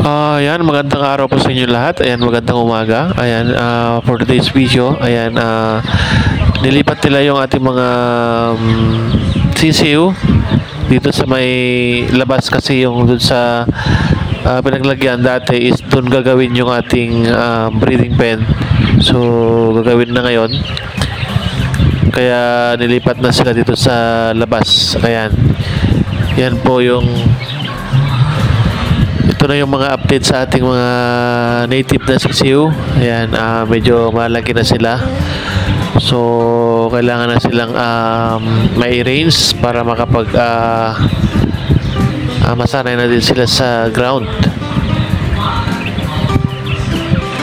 Ayan, magandang araw po sa inyo lahat. Ayan, magandang umaga. Ayan, for today's video, ayan, nilipat nila yung ating mga sisiw dito sa may labas kasi yung dun sa pinaglagyan dati is dun gagawin yung ating breeding pen. So, gagawin na ngayon. Kaya nilipat na sila dito sa labas. Ayan. Yan po yung ito na yung mga update sa ating mga native na sisiw. Ayan, medyo malaki na sila. So, kailangan na silang may range para makapag masanay na din sila sa ground.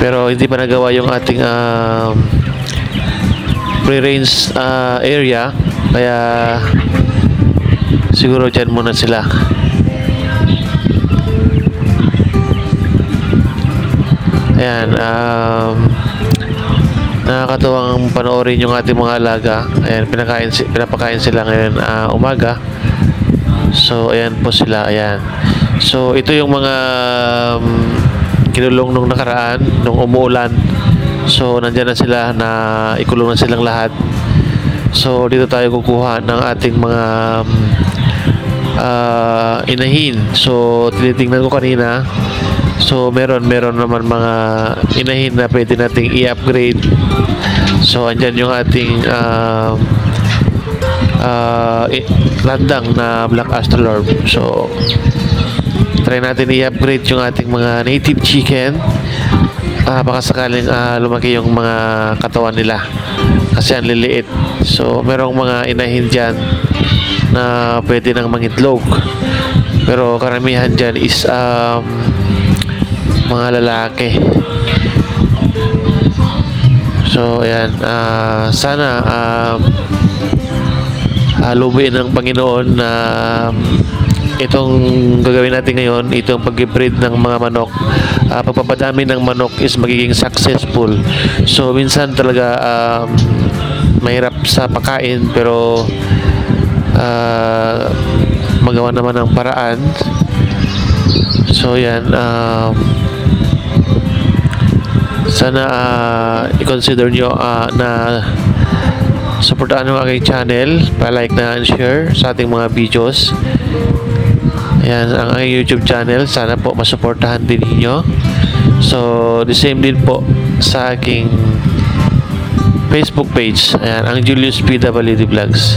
Pero hindi pa nagawa yung ating pre-range area. Kaya siguro dyan muna sila. Ayan, nakakatuwang panoorin yung ating mga alaga. Ayan, pinapakain sila ngayon umaga. So, ayan po sila. Ayan. So, ito yung mga kinulong nung nakaraan, nung umuulan. So, nandyan na sila na ikulong na silang lahat. So, dito tayo kukuha ng ating mga inahin. So, tinitingnan ko kanina. So, meron naman mga inahin na pwede nating i-upgrade. So, andyan yung ating landang na Black Astrolorb. So, try natin i-upgrade yung ating mga native chicken. Baka sakaling lumaki yung mga katawan nila kasi ang liliit. So, merong mga inahin dyan na pwede nang mangitlog. Pero karamihan dyan is mga lalaki. So, ayan, sana lubuin ng Panginoon na itong gagawin natin ngayon, itong pag-breed ng mga manok, pagpapadami ng manok is magiging successful. So, minsan talaga mahirap sa pagkain, pero magawa naman ng paraan. So, yan, sana i-consider nyo na supportaan ang aking channel, pa-like na and share sa ating mga videos. Ayan, ang aking YouTube channel, sana po masuportahan din ninyo. So, the same din po sa aking Facebook page. Ayan, ang Julius PWD Vlogs.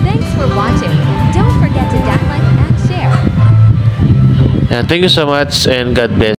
Thanks for watching. Don't forget to like and share. Ayan, thank you so much and God bless.